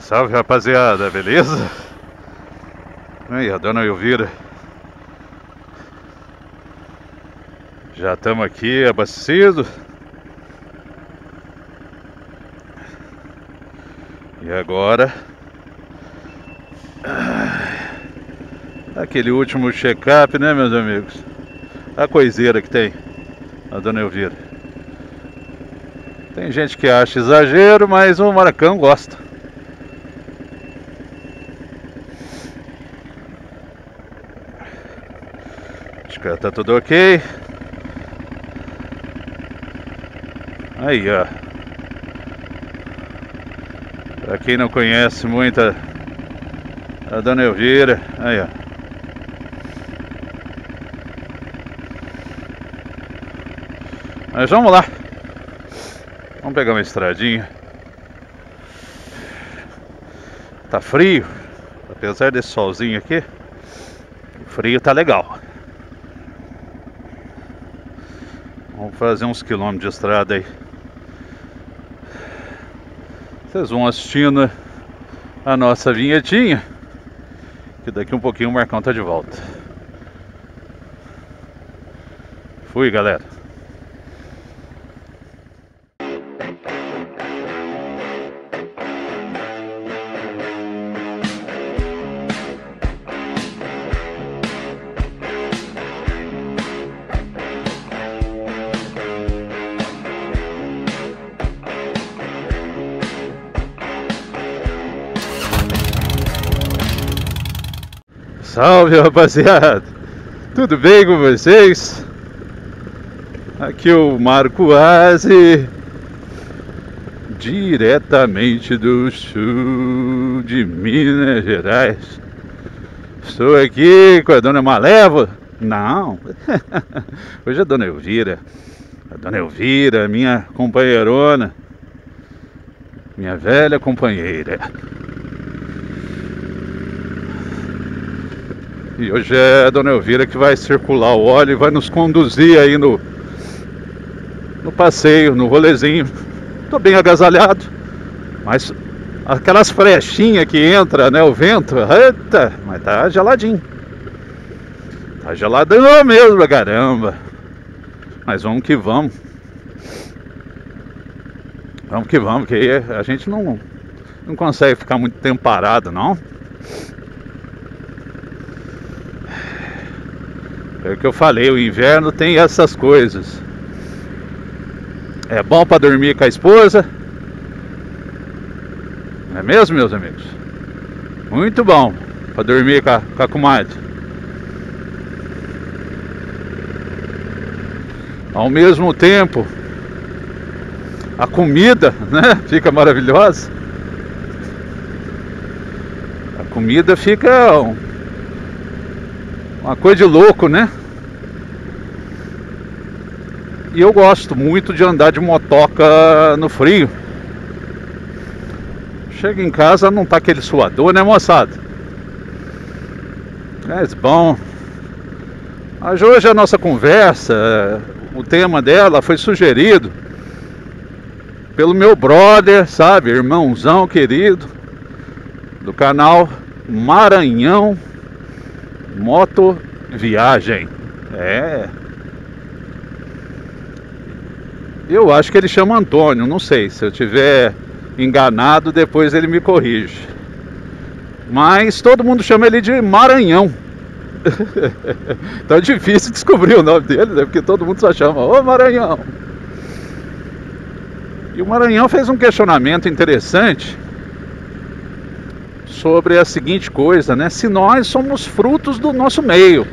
Salve, rapaziada, beleza? Aí, a dona Elvira. Já estamos aqui abastecidos. E agora aquele último check-up, né, meus amigos? A coiseira que tem a dona Elvira. Tem gente que acha exagero, mas o Maracão gosta. Acho que tá tudo ok. Aí, ó. Pra quem não conhece muito a dona Elvira, aí, ó. Mas vamos lá. Vamos pegar uma estradinha. Tá frio. Apesar desse solzinho aqui, o frio tá legal. Vamos fazer uns quilômetros de estrada aí. Vocês vão assistindo a nossa vinhetinha, que daqui um pouquinho o Marcão tá de volta. Fui, galera. Salve, rapaziada! Tudo bem com vocês? Aqui é o Marco Aze, diretamente do sul de Minas Gerais. Estou aqui com a dona Malévola. Não, hoje é a dona Elvira. A dona Elvira, minha companheirona, minha velha companheira. E hoje é a dona Elvira que vai circular o óleo e vai nos conduzir aí no passeio, no rolezinho. Tô bem agasalhado, mas aquelas frechinhas que entra, né, o vento, eita, mas tá geladinho. Tá geladão mesmo, caramba. Mas vamos que vamos. Vamos que vamos, que a gente não consegue ficar muito tempo parado, não. É o que eu falei, o inverno tem essas coisas. É bom para dormir com a esposa. Não é mesmo, meus amigos? Muito bom para dormir com a comadre. Ao mesmo tempo, a comida, né, fica maravilhosa. A comida fica uma coisa de louco, né? E eu gosto muito de andar de motoca no frio. Chega em casa, não tá aquele suador, né, moçada? É bom. Mas hoje a nossa conversa, o tema dela foi sugerido pelo meu brother, sabe? Irmãozão querido, do canal Maranhão Moto Viagem. É. Eu acho que ele chama Antônio, não sei. Se eu tiver enganado, depois ele me corrige. Mas todo mundo chama ele de Maranhão. Então é difícil descobrir o nome dele, né? Porque todo mundo só chama Ô Maranhão. E o Maranhão fez um questionamento interessante sobre a seguinte coisa, né? Se nós somos frutos do nosso meio,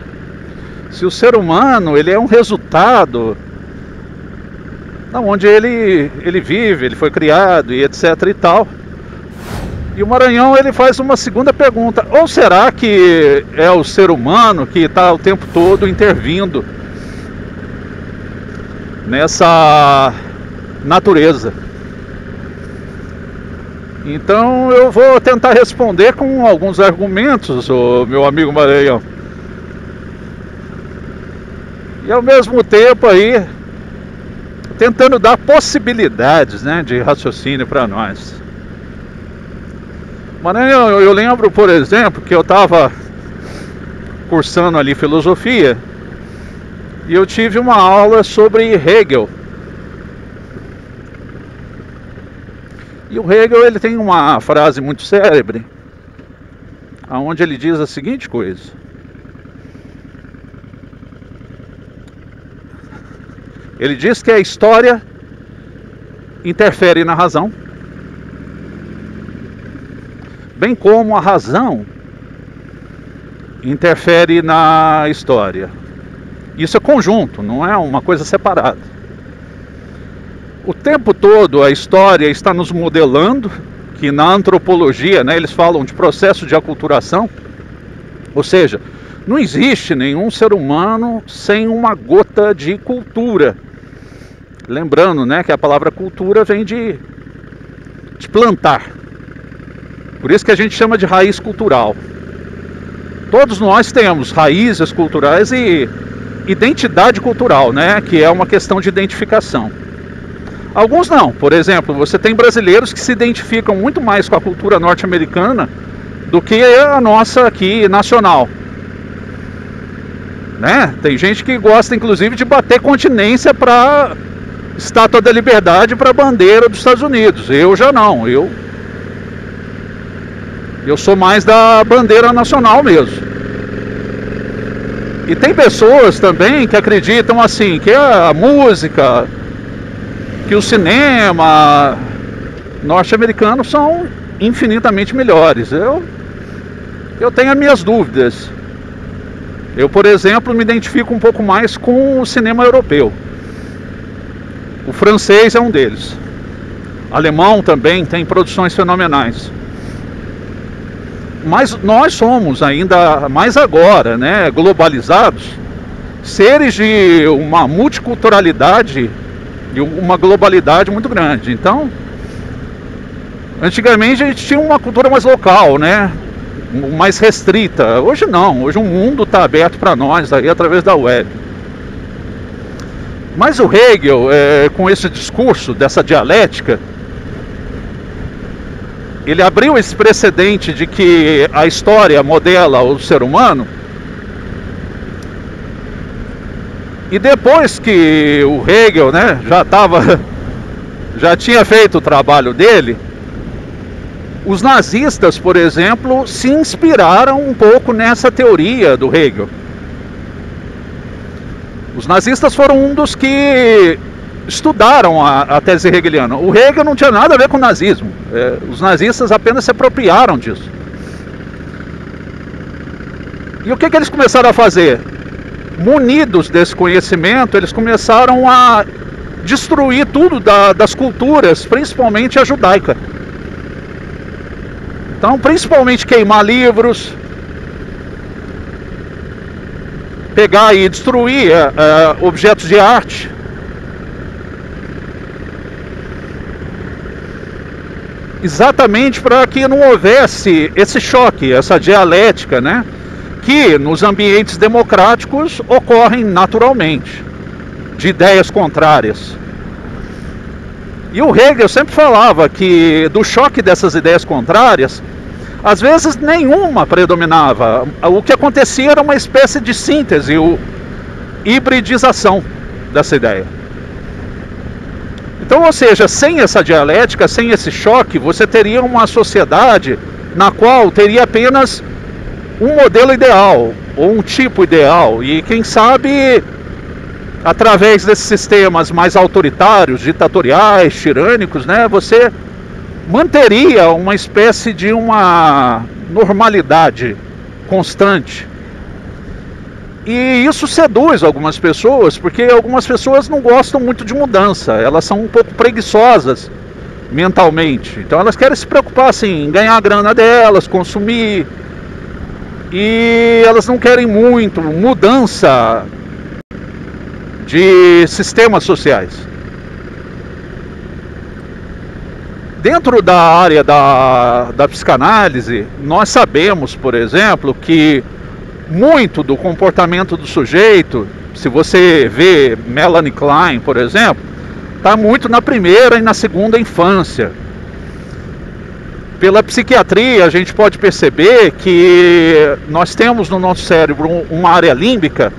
se o ser humano ele é um resultado da onde ele vive, ele foi criado e etc e tal. E o Maranhão ele faz uma segunda pergunta: ou será que é o ser humano que está o tempo todo intervindo nessa natureza? Então eu vou tentar responder com alguns argumentos, meu amigo Maranhão. E ao mesmo tempo aí tentando dar possibilidades, né, de raciocínio para nós. Mas eu lembro, por exemplo, que eu estava cursando ali filosofia e eu tive uma aula sobre Hegel. E o Hegel, ele tem uma frase muito célebre, onde ele diz a seguinte coisa: ele diz que a história interfere na razão, bem como a razão interfere na história. Isso é conjunto, não é uma coisa separada. O tempo todo a história está nos modelando, que na antropologia, né, eles falam de processo de aculturação, ou seja, não existe nenhum ser humano sem uma gota de cultura. Lembrando, né, que a palavra cultura vem de plantar. Por isso que a gente chama de raiz cultural. Todos nós temos raízes culturais e identidade cultural, né, que é uma questão de identificação. Alguns não. Por exemplo, você tem brasileiros que se identificam muito mais com a cultura norte-americana do que a nossa aqui nacional, né? Tem gente que gosta inclusive de bater continência para Estátua da Liberdade, para a bandeira dos Estados Unidos. Eu já não, eu sou mais da bandeira nacional mesmo. E tem pessoas também que acreditam assim, que a música, que o cinema norte-americano são infinitamente melhores. Eu tenho as minhas dúvidas. Eu, por exemplo, me identifico um pouco mais com o cinema europeu. O francês é um deles. O alemão também tem produções fenomenais. Mas nós somos ainda mais agora, né, globalizados, seres de uma multiculturalidade e uma globalidade muito grande. Então, antigamente a gente tinha uma cultura mais local, né, mais restrita. Hoje não, hoje o mundo está aberto para nós aí através da web. Mas o Hegel, com esse discurso dessa dialética, ele abriu esse precedente de que a história modela o ser humano. E depois que o Hegel, né, já tinha feito o trabalho dele, os nazistas, por exemplo, se inspiraram um pouco nessa teoria do Hegel. Os nazistas foram um dos que estudaram a tese hegeliana. O Hegel não tinha nada a ver com o nazismo. Os nazistas apenas se apropriaram disso. E o que eles começaram a fazer? Munidos desse conhecimento, eles começaram a destruir tudo das culturas, principalmente a judaica. Então, principalmente queimar livros, pegar e destruir objetos de arte. Exatamente para que não houvesse esse choque, essa dialética, né, que nos ambientes democráticos ocorrem naturalmente, de ideias contrárias. E o Hegel sempre falava que do choque dessas ideias contrárias, às vezes nenhuma predominava. O que acontecia era uma espécie de síntese, hibridização dessa ideia. Então, ou seja, sem essa dialética, sem esse choque, você teria uma sociedade na qual teria apenas um modelo ideal, ou um tipo ideal. E quem sabe, através desses sistemas mais autoritários, ditatoriais, tirânicos, né, você manteria uma espécie de uma normalidade constante. E isso seduz algumas pessoas, porque algumas pessoas não gostam muito de mudança, elas são um pouco preguiçosas mentalmente. Então elas querem se preocupar assim, em ganhar a grana delas, consumir, e elas não querem muito mudança de sistemas sociais. Dentro da área da psicanálise, nós sabemos, por exemplo, que muito do comportamento do sujeito, se você vê Melanie Klein, por exemplo, está muito na primeira e na segunda infância. Pela psiquiatria, a gente pode perceber que nós temos no nosso cérebro uma área límbica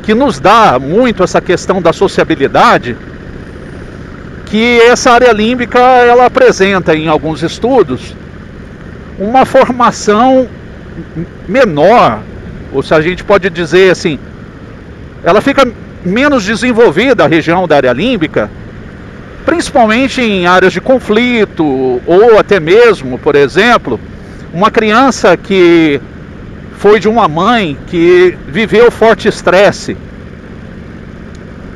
que nos dá muito essa questão da sociabilidade, que essa área límbica, ela apresenta em alguns estudos uma formação menor, ou se a gente pode dizer assim, ela fica menos desenvolvida, a região da área límbica, principalmente em áreas de conflito, ou até mesmo, por exemplo, uma criança que foi de uma mãe que viveu forte estresse.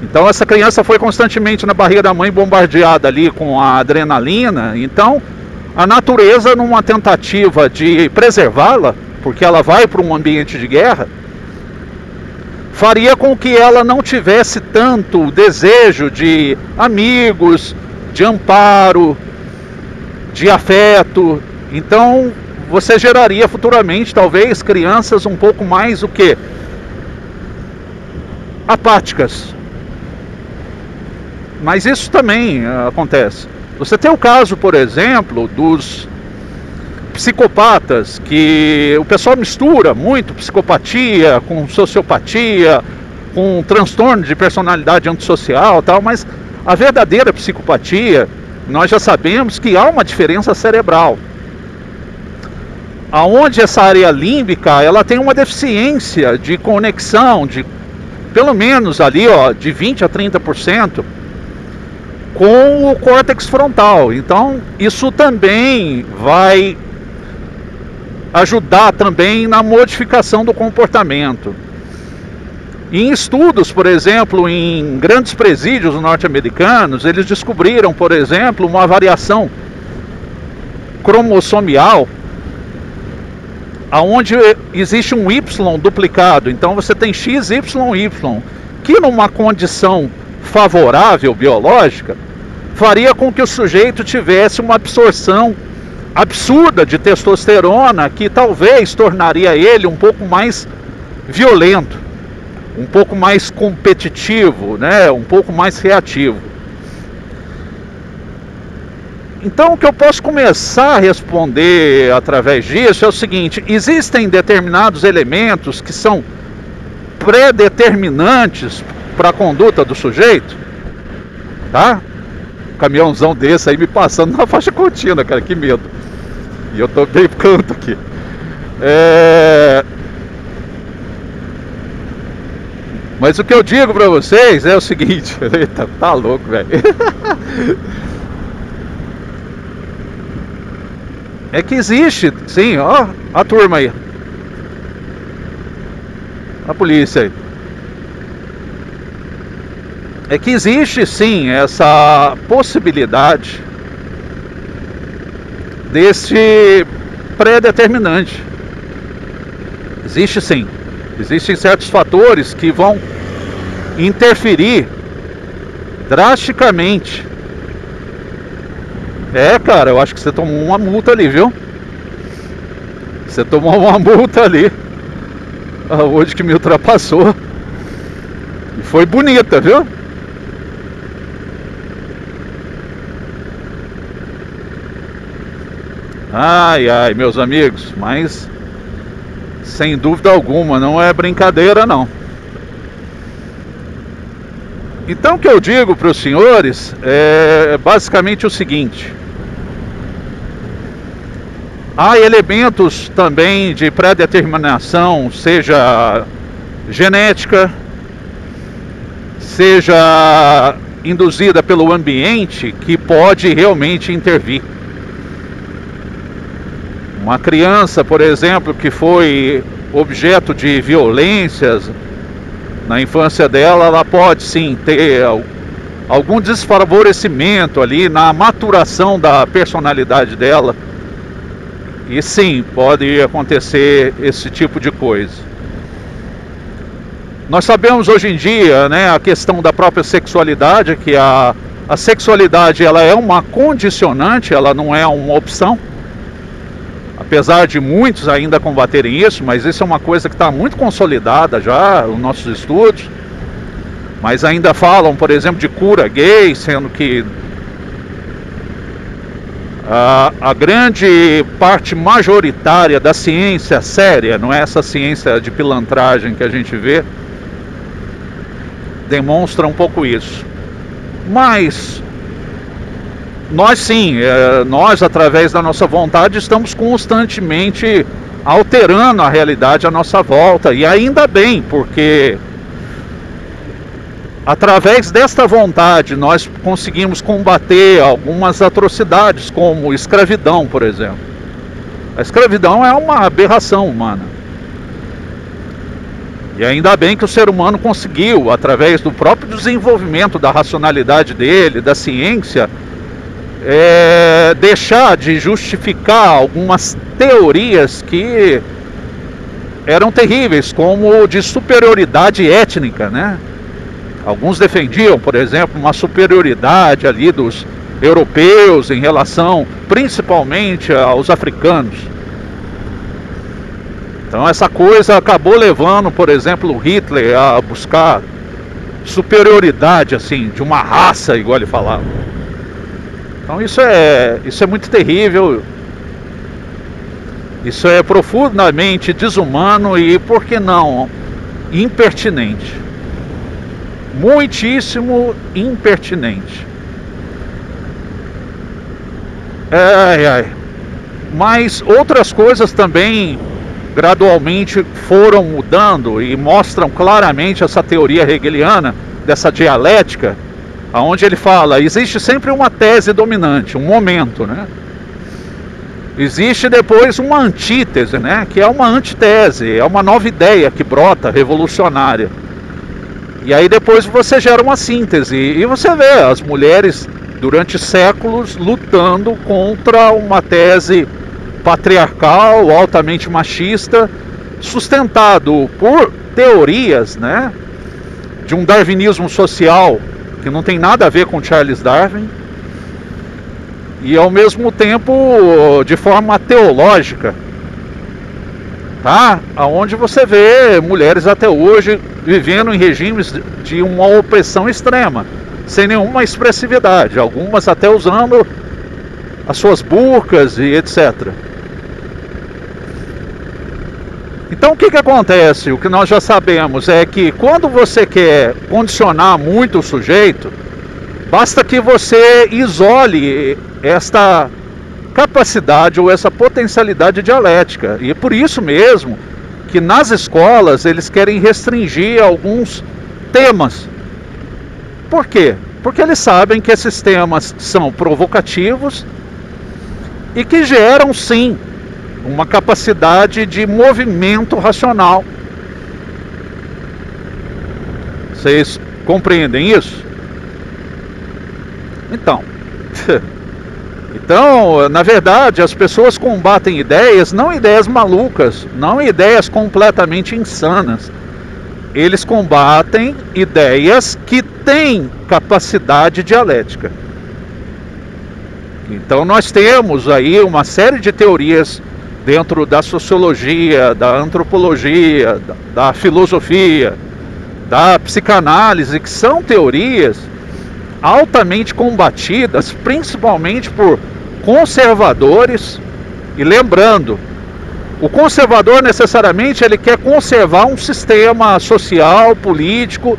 Então essa criança foi constantemente na barriga da mãe bombardeada ali com a adrenalina. Então a natureza, numa tentativa de preservá-la, porque ela vai para um ambiente de guerra, faria com que ela não tivesse tanto desejo de amigos, de amparo, de afeto. Então você geraria futuramente, talvez, crianças um pouco mais o quê? Apáticas. Mas isso também acontece. Você tem o caso, por exemplo, dos psicopatas, que o pessoal mistura muito psicopatia com sociopatia, com transtorno de personalidade antissocial e tal, mas a verdadeira psicopatia, nós já sabemos que há uma diferença cerebral. Aonde essa área límbica, ela tem uma deficiência de conexão, de pelo menos ali, ó, de 20 a 30%, com o córtex frontal. Então isso também vai ajudar também na modificação do comportamento. Em estudos, por exemplo, em grandes presídios norte-americanos, eles descobriram, por exemplo, uma variação cromossomial aonde existe um Y duplicado. Então você tem XYY, que numa condição favorável biológica faria com que o sujeito tivesse uma absorção absurda de testosterona, que talvez tornaria ele um pouco mais violento, um pouco mais competitivo, né? Um pouco mais reativo. Então o que eu posso começar a responder através disso é o seguinte: existem determinados elementos que são pré-determinantes para a conduta do sujeito, tá? Caminhãozão desse aí me passando na faixa contínua, cara, que medo. E eu tô bem canto aqui. Mas o que eu digo pra vocês é o seguinte. Eita, tá louco, velho. É que existe, sim, ó, a turma aí. A polícia aí. É que existe sim essa possibilidade desse pré-determinante. Existe sim. Existem certos fatores que vão interferir drasticamente. Cara, eu acho que você tomou uma multa ali, viu? Você tomou uma multa ali, hoje, que me ultrapassou. E foi bonita, viu? Ai, ai, meus amigos, mas sem dúvida alguma, não é brincadeira não. Então o que eu digo para os senhores é basicamente o seguinte: há elementos também de pré-determinação, seja genética, seja induzida pelo ambiente, que pode realmente intervir. Uma criança, por exemplo, que foi objeto de violências na infância dela, ela pode sim ter algum desfavorecimento ali na maturação da personalidade dela. E sim, pode acontecer esse tipo de coisa. Nós sabemos hoje em dia, né, a questão da própria sexualidade, que a sexualidade, ela é uma condicionante, ela não é uma opção. Apesar de muitos ainda combaterem isso, mas isso é uma coisa que está muito consolidada já nos nossos estudos. Mas ainda falam, por exemplo, de cura gay, sendo que A grande parte majoritária da ciência séria, não é essa ciência de pilantragem que a gente vê, demonstra um pouco isso. Mas nós sim, nós através da nossa vontade estamos constantemente alterando a realidade à nossa volta, e ainda bem, porque através desta vontade nós conseguimos combater algumas atrocidades, como escravidão, por exemplo. A escravidão é uma aberração humana. E ainda bem que o ser humano conseguiu, através do próprio desenvolvimento da racionalidade dele, da ciência, deixar de justificar algumas teorias que eram terríveis, como de superioridade étnica, né? Alguns defendiam, por exemplo, uma superioridade ali dos europeus em relação principalmente aos africanos. Então essa coisa acabou levando, por exemplo, o Hitler a buscar superioridade, assim, de uma raça, igual ele falava. Então isso é muito terrível. Isso é profundamente desumano e, por que não, impertinente. Muitíssimo impertinente. Mas outras coisas também gradualmente foram mudando e mostram claramente essa teoria hegeliana dessa dialética, onde ele fala, existe sempre uma tese dominante, um momento, né? Existe depois uma antítese, né? Que é uma antitese, é uma nova ideia que brota, revolucionária. E aí depois você gera uma síntese, e você vê as mulheres durante séculos lutando contra uma tese patriarcal, altamente machista, sustentado por teorias, né, de um darwinismo social que não tem nada a ver com Charles Darwin, e ao mesmo tempo de forma teológica, tá? Onde você vê mulheres até hoje vivendo em regimes de uma opressão extrema, sem nenhuma expressividade, algumas até usando as suas burcas e etc. Então o que acontece? O que nós já sabemos é que quando você quer condicionar muito o sujeito, basta que você isole esta capacidade ou essa potencialidade dialética. E é por isso mesmo que nas escolas eles querem restringir alguns temas. Por quê? Porque eles sabem que esses temas são provocativos e que geram sim uma capacidade de movimento racional. Vocês compreendem isso? Então, na verdade, as pessoas combatem ideias, não ideias malucas, não ideias completamente insanas. Eles combatem ideias que têm capacidade dialética. Então nós temos aí uma série de teorias dentro da sociologia, da antropologia, da filosofia, da psicanálise, que são teorias altamente combatidas, principalmente por conservadores. E lembrando, o conservador necessariamente ele quer conservar um sistema social, político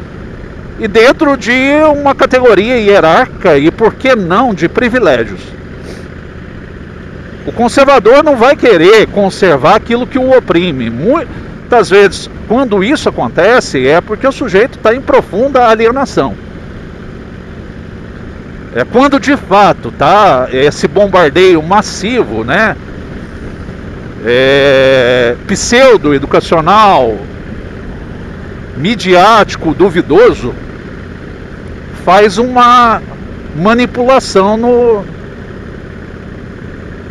e dentro de uma categoria hierárquica e, por que não, de privilégios. O conservador não vai querer conservar aquilo que o oprime. Muitas vezes, quando isso acontece, é porque o sujeito está em profunda alienação. É quando de fato tá esse bombardeio massivo, né, pseudo-educacional, midiático, duvidoso, faz uma manipulação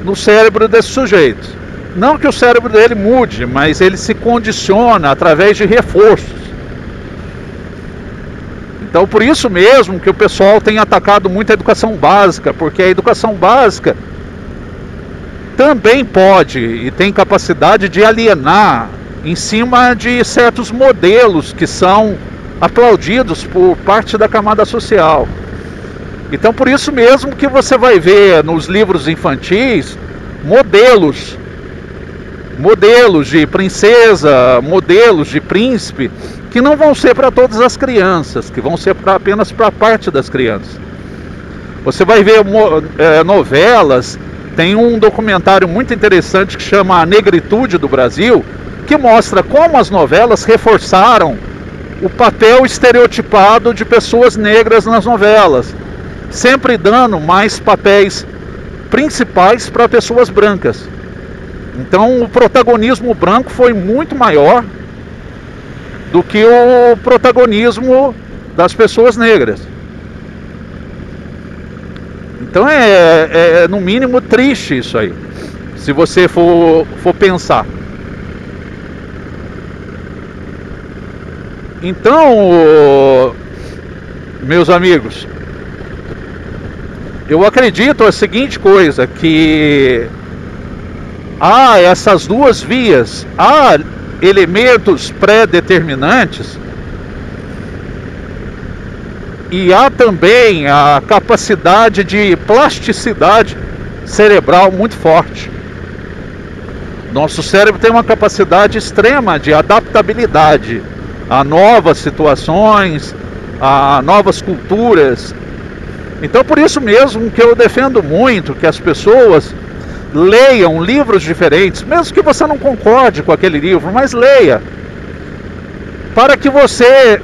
no cérebro desse sujeito. Não que o cérebro dele mude, mas ele se condiciona através de reforços. Então por isso mesmo que o pessoal tem atacado muito a educação básica, porque a educação básica também pode e tem capacidade de alienar em cima de certos modelos que são aplaudidos por parte da camada social. Então por isso mesmo que você vai ver nos livros infantis modelos de princesa, modelos de príncipe, que não vão ser para todas as crianças, que vão ser apenas para parte das crianças. Você vai ver novelas, tem um documentário muito interessante que chama A Negritude do Brasil, que mostra como as novelas reforçaram o papel estereotipado de pessoas negras nas novelas, sempre dando mais papéis principais para pessoas brancas. Então o protagonismo branco foi muito maior do que o protagonismo das pessoas negras. Então é no mínimo triste isso aí, se você for pensar. Então, meus amigos, eu acredito a seguinte coisa, que há essas duas vias, há elementos pré-determinantes e há também a capacidade de plasticidade cerebral muito forte. Nosso cérebro tem uma capacidade extrema de adaptabilidade a novas situações, a novas culturas. Então por isso mesmo que eu defendo muito que as pessoas leiam livros diferentes, mesmo que você não concorde com aquele livro, mas leia, para que você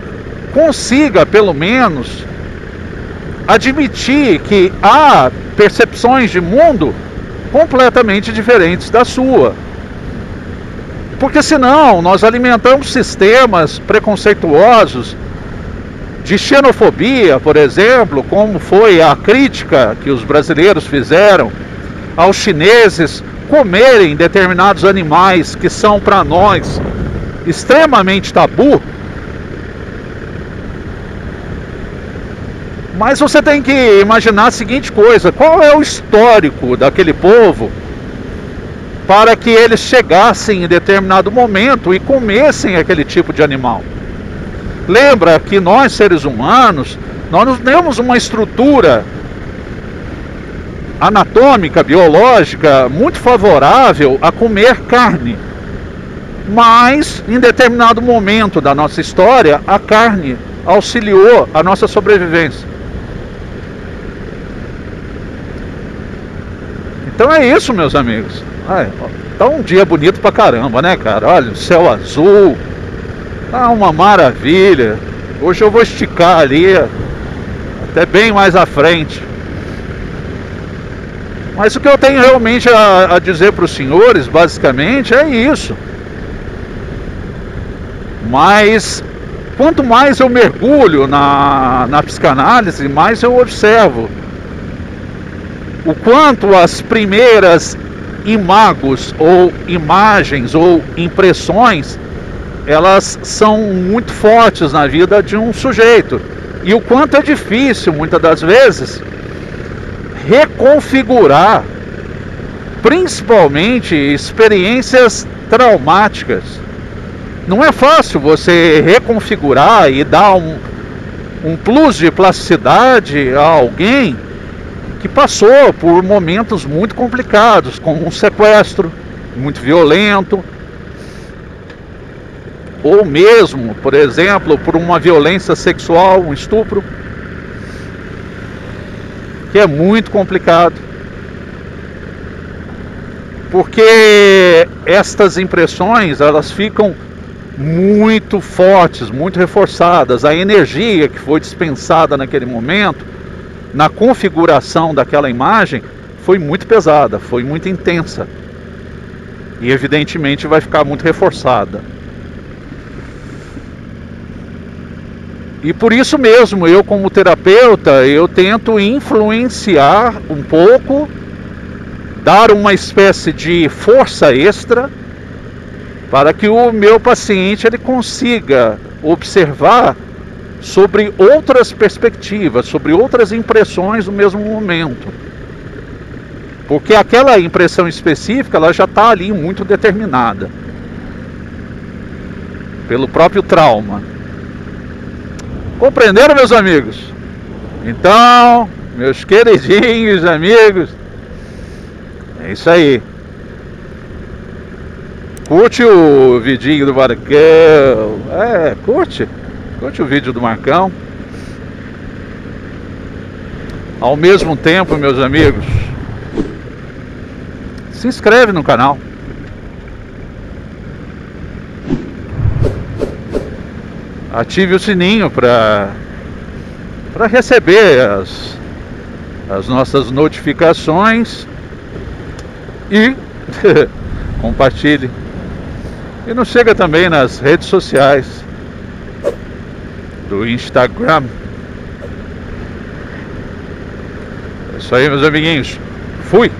consiga pelo menos admitir que há percepções de mundo completamente diferentes da sua. Porque senão nós alimentamos sistemas preconceituosos de xenofobia, por exemplo, como foi a crítica que os brasileiros fizeram aos chineses comerem determinados animais que são para nós extremamente tabu. Mas você tem que imaginar a seguinte coisa: qual é o histórico daquele povo para que eles chegassem em determinado momento e comessem aquele tipo de animal? Lembra que nós, seres humanos, nós não temos uma estrutura anatômica, biológica, muito favorável a comer carne. Mas, em determinado momento da nossa história, a carne auxiliou a nossa sobrevivência. Então é isso, meus amigos. Tá um dia bonito pra caramba, né, cara? Olha, o céu azul, tá uma maravilha. Hoje eu vou esticar ali, até bem mais à frente. Mas o que eu tenho realmente a dizer para os senhores, basicamente, é isso. Mas quanto mais eu mergulho na psicanálise, mais eu observo o quanto as primeiras imagos ou imagens ou impressões, elas são muito fortes na vida de um sujeito. E o quanto é difícil, muitas das vezes, reconfigurar, principalmente experiências traumáticas. Não é fácil você reconfigurar e dar um plus de plasticidade a alguém que passou por momentos muito complicados, como um sequestro muito violento, ou mesmo, por exemplo, por uma violência sexual, um estupro, que é muito complicado, porque estas impressões, elas ficam muito fortes, muito reforçadas. A energia que foi dispensada naquele momento, na configuração daquela imagem, foi muito pesada, foi muito intensa, e evidentemente vai ficar muito reforçada. E por isso mesmo, eu como terapeuta, eu tento influenciar um pouco, dar uma espécie de força extra, para que o meu paciente ele consiga observar sobre outras perspectivas, sobre outras impressões no mesmo momento. Porque aquela impressão específica, ela já está ali muito determinada pelo próprio trauma. Compreenderam, meus amigos? Então, Meus queridinhos amigos. É isso aí. Curte o vidinho do Marcão. Curte o vídeo do Marcão. Ao mesmo tempo, meus amigos, se inscreve no canal. Ative o sininho para receber as nossas notificações e compartilhe. E nos siga também nas redes sociais do Instagram. É isso aí, meus amiguinhos. Fui!